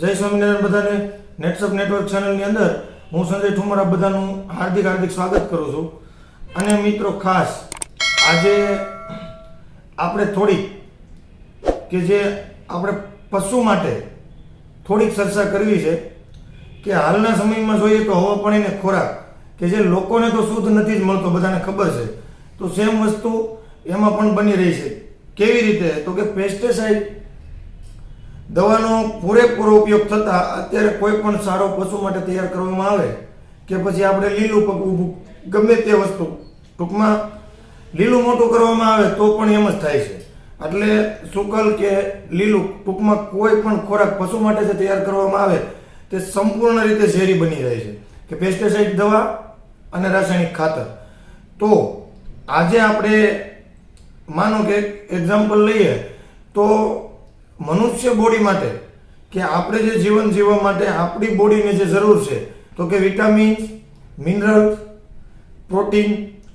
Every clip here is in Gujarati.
જય સ્વામિનારાયણ બધાને. નેટસપ નેટવર્ક ચેનલની અંદર હું સંજય ઠુમર આપ બધાનું હાર્દિક સ્વાગત કરું છું. અને મિત્રો ખાસ આજે આપણે થોડીક કે જે આપણે પશુ માટે થોડીક ચર્ચા કરવી છે કે હાલના સમયમાં જોઈએ તો હવા પાણી ને ખોરાક કે જે લોકોને તો શુદ્ધ નથી જ મળતો, બધાને ખબર છે, તો સેમ વસ્તુ એમાં પણ બની રહી છે. કેવી રીતે? તો કે પેસ્ટિસાઇડ દવાનો પૂરેપૂરો ઉપયોગ થતાં અત્યારે કોઈ પણ સારો પશુ માટે તૈયાર કરવામાં આવે કે પછી આપણે લીલું પકવું ગમે તે વસ્તુ ટૂંકમાં લીલું મોટું કરવામાં આવે તો પણ એમ જ થાય છે. એટલે સુકલ કે લીલું ટૂંકમાં કોઈ પણ ખોરાક પશુ માટે જે તૈયાર કરવામાં આવે તે સંપૂર્ણ રીતે ઝેરી બની રહે છે કે પેસ્ટિસાઇડ દવા અને રાસાયણિક ખાતર. તો આજે આપણે માનો કે એક્ઝામ્પલ લઈએ તો મનુષ્ય બોડી માટે કે આપણે જે જીવન જીવવા માટે આપણી બોડીને જે જરૂર છે તો કે વિટામિન્સ, મિનરલ્સ, પ્રોટીન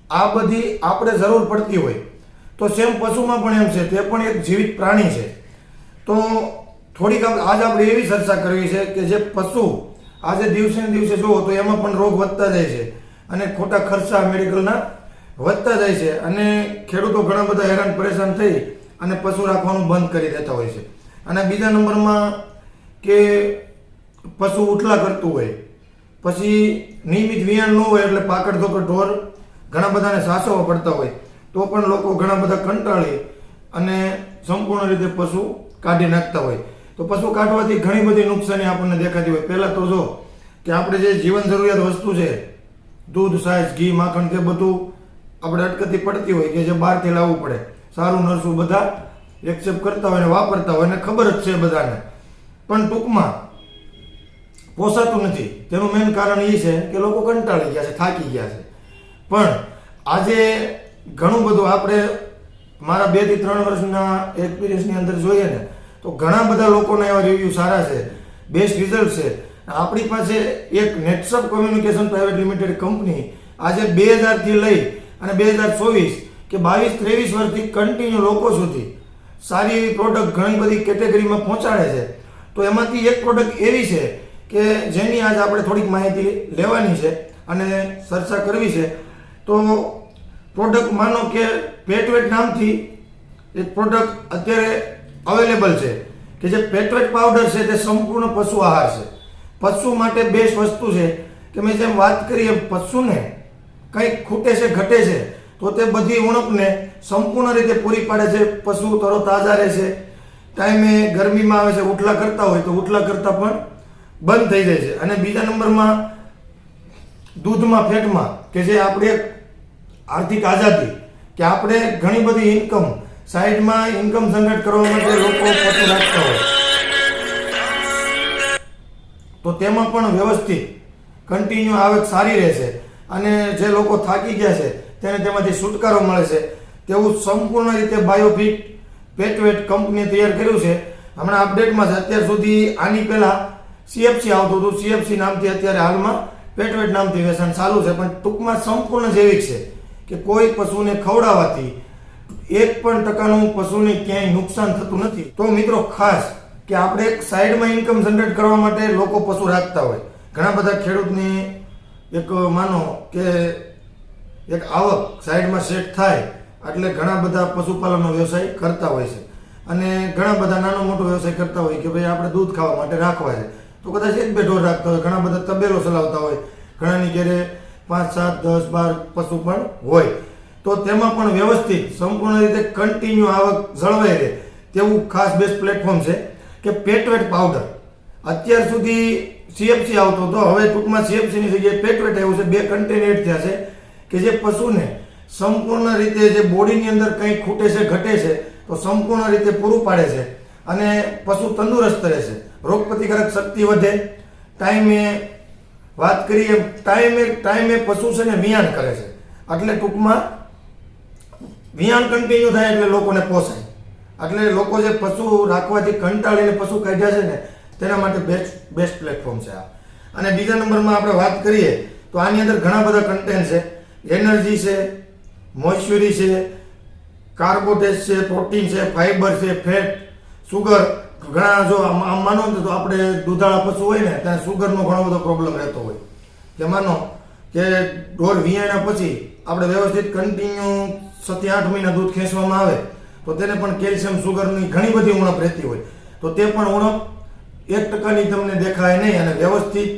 આ બધી આપણે જરૂર પડતી હોય તો સેમ પશુમાં પણ એમ છે, તે પણ એક જીવિત પ્રાણી છે. તો થોડીક આજે આપણે એવી ચર્ચા કરવી છે કે જે પશુ આજે દિવસે ને દિવસે જુઓ તો એમાં પણ રોગ વધતા જાય છે અને ખોટા ખર્ચા મેડિકલના વધતા જાય છે અને ખેડૂતો ઘણા બધા હેરાન પરેશાન થઈ અને પશુ રાખવાનું બંધ કરી દેતા હોય છે. અને બીજા નંબરમાં કે પશુ ઉઠલા કરતું હોય, પછી નિયમિત વિયાણ ન હોય એટલે પાકડ ધોકડ ઢોર ઘણા બધાને સાચવવા પડતા હોય તો પણ લોકો ઘણા બધા કંટાળી અને સંપૂર્ણ રીતે પશુ કાઢી નાખતા હોય. તો પશુ કાઢવાથી ઘણી બધી નુકસાની આપણને દેખાતી હોય. પહેલાં તો જો કે આપણે જે જીવન જરૂરિયાત વસ્તુ છે દૂધ, છાશ, ઘી, માખણ તે બધું આપણે અટકતી પડતી હોય કે જે બહારથી લાવવું પડે. સારું નરસું બધા એક્સેપ્ટ કરતા હોય ને વાપરતા હોય ને ખબર જ છે બધાને, પણ ટૂંકમાં પોસાતું નથી. તેનું મેઇન કારણ એ છે કે લોકો કંટાળી ગયા છે, થાકી ગયા છે. પણ આજે ઘણું બધું આપણે મારા 2 થી 3 વર્ષના એક્સપિરિયન્સની અંદર જોઈએ ને તો ઘણા બધા લોકોના એવા રિવ્યૂ સારા છે, બેસ્ટ રિઝલ્ટ છે. આપણી પાસે એક નેટસપ કોમ્યુનિકેશન પ્રાઇવેટ લિમિટેડ કંપની આજે 2000 થી લઈ અને 2024 કે 22-23 વર્ષથી કન્ટિન્યુ લોકો સુધી સારી એવી પ્રોડક્ટ ઘણી બધી કેટેગરીમાં પહોંચાડે છે. તો એમાંથી એક પ્રોડક્ટ એવી છે કે જેની આજે આપણે થોડીક માહિતી લેવાની છે અને ચર્ચા કરવી છે. તો પ્રોડક્ટ માનો કે પેટવેટ નામથી એક પ્રોડક્ટ અત્યારે અવેલેબલ છે કે જે પેટવેટ પાવડર છે તે સંપૂર્ણ પશુ આહાર છે. પશુ માટે બેસ્ટ વસ્તુ છે કે મેં જેમ વાત કરી એમ પશુને કંઈક ખૂટે છે, ઘટે છે તો તે બધી ઉણપને સંપૂર્ણ રીતે પૂરી પાડે છે. પશુ તરો તાજા રહે છે, ટાઈમે ગરમીમાં આવે છે ઉઠલા કરતા હોય તો ઉઠલા કરતા પણ બંધ થઈ જાય છે. અને બીજા નંબરમાં દૂધમાં, ફેટમાં કે જે આપણે આર્થિક આઝાદી કે આપણે ઘણી બધી ઇન્કમ સાઈડમાં ઇન્કમ જનરેટ કરવા માટે લોકો પશુ રાખતા હોય તો તેમાં પણ વ્યવસ્થિત કન્ટિન્યુ આવક સારી રહેશે અને જે લોકો થાકી ગયા છે તેને તેમાંથી છુટકારો મળે છે. તેવું સંપૂર્ણ રીતે બાયોફિટ પેટવેટ કંપનીએ તૈયાર કર્યું છે. હમણાં અપડેટમાં છે. અત્યાર સુધી આની પહેલા સીએફસી આવતું હતું, સીએફસી નામથી અત્યારે હાલમાં પેટવેટ નામથી વેચાણ ચાલુ છે. પણ ટૂંકમાં સંપૂર્ણ જૈવિક છે કે કોઈ પશુને ખવડાવવાથી 1% પશુને ક્યાંય નુકસાન થતું નથી. તો મિત્રો ખાસ કે આપણે એક સાઈડમાં ઇન્કમ જનરેટ કરવા માટે લોકો પશુ રાખતા હોય. ઘણા બધા ખેડૂતની એક માનો કે એક આવક સાઈડમાં સેટ થાય એટલે ઘણા બધા પશુપાલનનો વ્યવસાય કરતા હોય છે અને ઘણા બધા નાનો મોટો વ્યવસાય કરતા હોય કે ભાઈ આપણે દૂધ ખાવા માટે રાખવા છે તો કદાચ 1-2 ઢોર રાખતા હોય. ઘણા બધા તબેલો ચલાવતા હોય, ઘણાની ઘરે 5, 7, 10, 12 પશુ પણ હોય. તો તેમાં પણ વ્યવસ્થિત સંપૂર્ણ રીતે કન્ટિન્યુ આવક જળવાઈ રહે તેવું ખાસ બેસ્ટ પ્લેટફોર્મ છે કે પેટવેટ પાવડર. અત્યાર સુધી સીએફસી આવતો હતો, હવે ટૂંકમાં સીએફસીની જગ્યાએ પેટવેટ આવ્યું છે. 2 કન્ટેન એડ થયા છે કે જે પશુને સંપૂર્ણ રીતે જે બોડીની અંદર કંઈ ખૂટે છે, ઘટે છે તો સંપૂર્ણ રીતે પૂરું પાડે છે અને પશુ તંદુરસ્ત રહે છે, રોગ પ્રતિકારક શક્તિ વધે, ટાઈમે વાત કરીએ ટાઈમે પશુ છે ને વિયાણ કરે છે. એટલે ટૂંકમાં વિયાણ કન્ટિન્યુ થાય એટલે લોકોને પોસાય. એટલે લોકો જે પશુ રાખવાથી કંટાળીને પશુ કાઢ્યા છે ને તેના માટે બેસ્ટ પ્લેટફોર્મ છે આ. અને બીજા નંબરમાં આપણે વાત કરીએ તો આની અંદર ઘણા બધા કન્ટેન્ટ છે. એનર્જી છે, મોઇશ્ચરી છે, કાર્બોટેટ છે, પ્રોટીન છે, ફાઈબર છે, ફેટ, સુગર ઘણા જો આમ માનો ને તો આપણે દૂધાળા પશુ હોય ને ત્યાં સુગરનો ઘણો બધો પ્રોબ્લેમ રહેતો હોય કે માનો કે ઢોર વિયાણા પછી આપણે વ્યવસ્થિત કન્ટિન્યુ 7 થી 8 મહિના દૂધ ખેંચવામાં આવે તો તેને પણ કેલ્શિયમ સુગરની ઘણી બધી ઉણપ રહેતી હોય તો તે પણ ઉણપ 1% તમને દેખાય નહીં અને વ્યવસ્થિત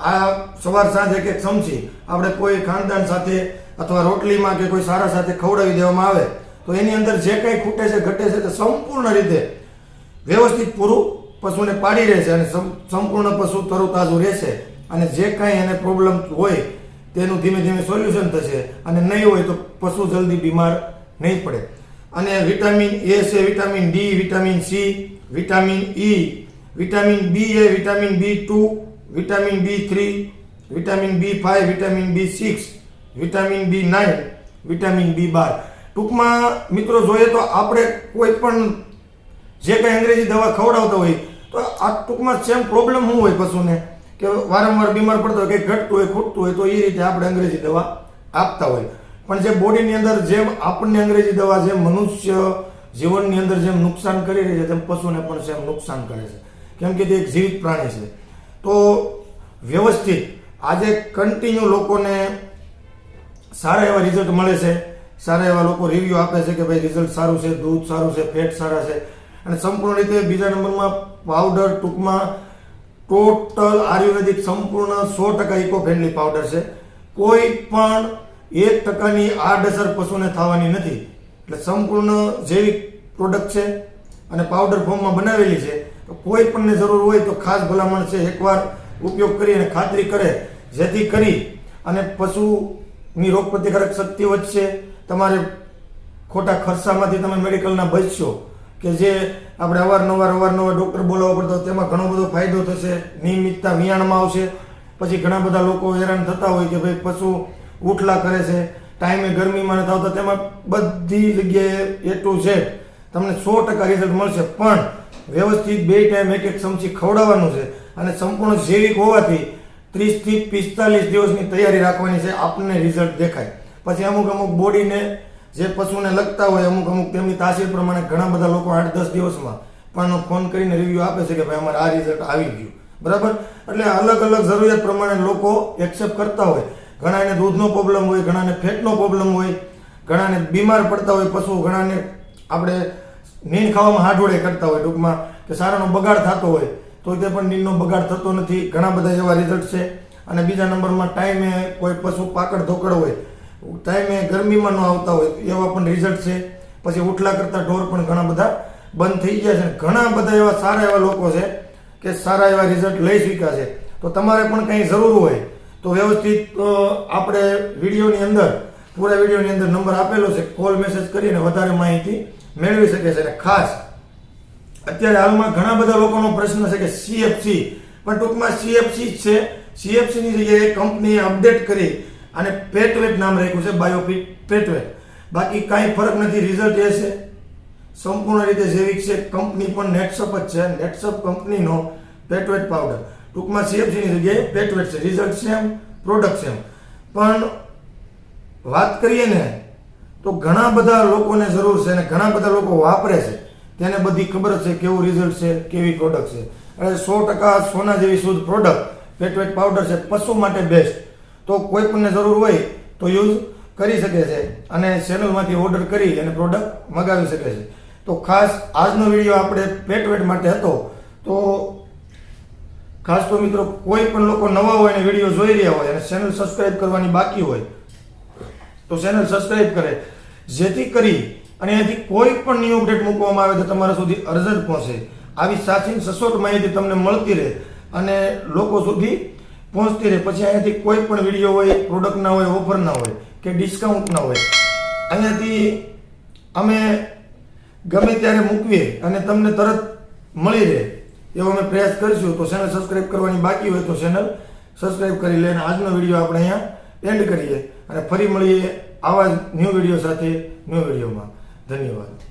આ સવાર સાંજ એક ચમચી આપણે કોઈ ખાનદાન સાથે અથવા રોટલીમાં કે કોઈ સારા સાથે ખવડાવી દેવામાં આવે તો એની અંદર જે કંઈ ખૂટે છે ઘટે છે તે સંપૂર્ણ રીતે વ્યવસ્થિત પૂરું પશુને પાડી રહેશે અને સંપૂર્ણ પશુ તરોતાજું રહેશે અને જે કાંઈ એને પ્રોબ્લેમ હોય તેનું ધીમે ધીમે સોલ્યુશન થશે અને નહીં હોય તો પશુ જલ્દી બીમાર નહીં પડે અને વિટામિન એ છે, vitamin D, vitamin C, vitamin E, vitamin B એ, vitamin B2, vitamin B3, vitamin B5, vitamin B6, vitamin B9, vitamin B12. ટૂંકમાં મિત્રો જોઈએ તો આપણે કોઈ પણ જે કંઈ અંગ્રેજી દવા ખવડાવતા હોય તો આ ટૂંકમાં સેમ પ્રોબ્લેમ શું હોય પશુને કે વારંવાર બીમાર પડતો હોય કંઈક ઘટતું હોય ખૂટતું હોય તો એ રીતે આપણે અંગ્રેજી દવા આપતા હોય પણ જે બોડીની અંદર જેમ આપણને અંગ્રેજી દવા જેમ મનુષ્ય જીવનની અંદર જેમ નુકસાન કરી રહી છે તેમ પશુને પણ સેમ નુકસાન કરે છે કેમ કે તે એક જીવિત પ્રાણી છે તો વ્યવસ્થિત આજે કન્ટિન્યુ લોકોને સારા એવા રિઝલ્ટ મળે છે સારા એવા લોકો રિવ્યૂ આપે છે કે ભાઈ રિઝલ્ટ સારું છે, દૂધ સારું છે, ફેટ સારા છે અને સંપૂર્ણ રીતે બીજા નંબરમાં પાવડર ટૂંકમાં ટોટલ આયુર્વેદિક સંપૂર્ણ 100% ઇકો ફ્રેન્ડલી પાવડર છે કોઈ પણ 1%ની આડઅસર પશુને થવાની નથી એટલે સંપૂર્ણ જૈવિક પ્રોડક્ટ છે અને પાવડર ફોર્મમાં બનાવેલી છે તો કોઈ પણને જરૂર હોય તો ખાસ ભલામણ છે એકવાર ઉપયોગ કરી અને ખાતરી કરે જેથી કરી અને પશુની રોગ પ્રતિકારક શક્તિ વધશે તમારે ખોટા ખર્ચામાંથી તમે મેડિકલના બચશો કે જે આપણે અવારનવાર ડૉક્ટર બોલાવવા પડતો તેમાં ઘણો બધો ફાયદો થશે નિયમિતતા વિયાણમાં આવશે પછી ઘણા બધા લોકો હેરાન થતા હોય કે ભાઈ પશુ ઉઠલા કરે છે ટાઈમે ગરમીમાં નથી આવતા તેમાં બધી જગ્યાએ A to Z તમને 100% રિઝલ્ટ મળશે પણ વ્યવસ્થિત 2 ટાઈમ એક ચમચી ખવડાવવાનું છે અને સંપૂર્ણ જૈવિક હોવાથી 30 થી 45 દિવસની તૈયારી રાખવાની છે આપણને રિઝલ્ટ દેખાય પછી અમુક બોડીને જે પશુને લગતા હોય અમુક તેમની તાસીર પ્રમાણે ઘણા બધા લોકો 8-10 દિવસમાં પણ ફોન કરીને રિવ્યૂ આપે છે કે ભાઈ અમારે આ રિઝલ્ટ આવી ગયું બરાબર એટલે અલગ અલગ જરૂરિયાત પ્રમાણે લોકો એક્સેપ્ટ કરતા હોય ઘણાને દૂધનો પ્રોબ્લેમ હોય, ઘણાને ફેટનો પ્રોબ્લેમ હોય, ઘણાને બીમાર પડતા હોય પશુ, ઘણાને આપણે નીંદ ખાવામાં હાડોળે કરતા હોય ટૂંકમાં કે સારાનો બગાડ થતો હોય તો તે પણ નીંદનો બગાડ થતો નથી ઘણા બધા એવા રિઝલ્ટ છે અને બીજા નંબરમાં ટાઈમે કોઈ પશુ પાકડ ધોકડ હોય ટાઈમે ગરમીમાં ન આવતા હોય એવા પણ રિઝલ્ટ છે પછી ઉઠલા કરતા ઢોર પણ ઘણા બધા બંધ થઈ ગયા છે ઘણા બધા એવા સારા એવા લોકો છે કે સારા એવા રિઝલ્ટ લઈ શક્યા છે તો તમારે પણ કંઈ જરૂર હોય તો વ્યવસ્થિત આપણે વિડીયોની અંદર પૂરા વિડીયોની અંદર નંબર આપેલો છે કોલ મેસેજ કરીને વધારે માહિતી મેળવી શકે છે અને ખાસ અત્યારે હાલમાં ઘણા બધા લોકોનો પ્રશ્ન છે કે CFC પણ ટૂંકમાં CFC જ છે CFCની જગ્યાએ કંપનીએ અપડેટ કરી અને પેટવેટ નામ રાખ્યું છે બાયોફિટ પેટવેટ બાકી કાંઈ ફરક નથી રિઝલ્ટ એ છે સંપૂર્ણ રીતે જૈવિક છે કંપની પણ નેટસપ જ છે નેટસપ કંપનીનો પેટવેટ પાવડર ટૂંકમાં CFCની જગ્યાએ પેટવેટ છે રિઝલ્ટ સેમ પ્રોડક્ટ સેમ પણ વાત કરીએ ને તો ઘણા બધા લોકોને જરૂર છે અને ઘણા બધા લોકો વાપરે છે તેને બધી ખબર છે કેવું રિઝલ્ટ છે કેવી પ્રોડક્ટ છે એટલે 100% સોના જેવી શુદ્ધ પ્રોડક્ટ પેટવેટ પાવડર છે પશુ માટે બેસ્ટ તો કોઈ પણને જરૂર હોય તો યુઝ કરી શકે છે અને ચેનલમાંથી ઓર્ડર કરી અને પ્રોડક્ટ મગાવી શકે છે તો ખાસ આજનો વિડીયો આપણે પેટવેટ માટે હતો તો ખાસ તો મિત્રો કોઈ પણ લોકો નવા હોય અને વિડીયો જોઈ રહ્યા હોય અને ચેનલ સબસ્ક્રાઇબ કરવાની બાકી હોય તો ચેનલ સબસ્ક્રાઇબ કરે જેથી કરી અને એનાથી કોઈ પણ ન્યૂ અપડેટ મૂકવામાં આવે તો તમારા સુધી અર્જન્ટ પહોંચે આવી સાચી સચોટ માહિતી તમને મળતી રહે અને લોકો સુધી પહોંચતી રહે પછી અહીંયાથી કોઈ પણ વિડીયો હોય પ્રોડક્ટ ના હોય ઓફર ના હોય કે ડિસ્કાઉન્ટ ના હોય અહીંયાથી અમે ગમે ત્યારે મૂકીએ અને તમને તરત મળી રહે એવો અમે પ્રયાસ કરીશું તો ચેનલ સબસ્ક્રાઇબ કરવાની બાકી હોય તો ચેનલ સબસ્ક્રાઇબ કરી લે અને આજનો વિડીયો આપણે અહીંયા એન્ડ કરીએ અને ફરી મળીએ આવા જ ન્યૂ વિડીયો સાથે ન્યૂ વિડીયોમાં ધન્યવાદ.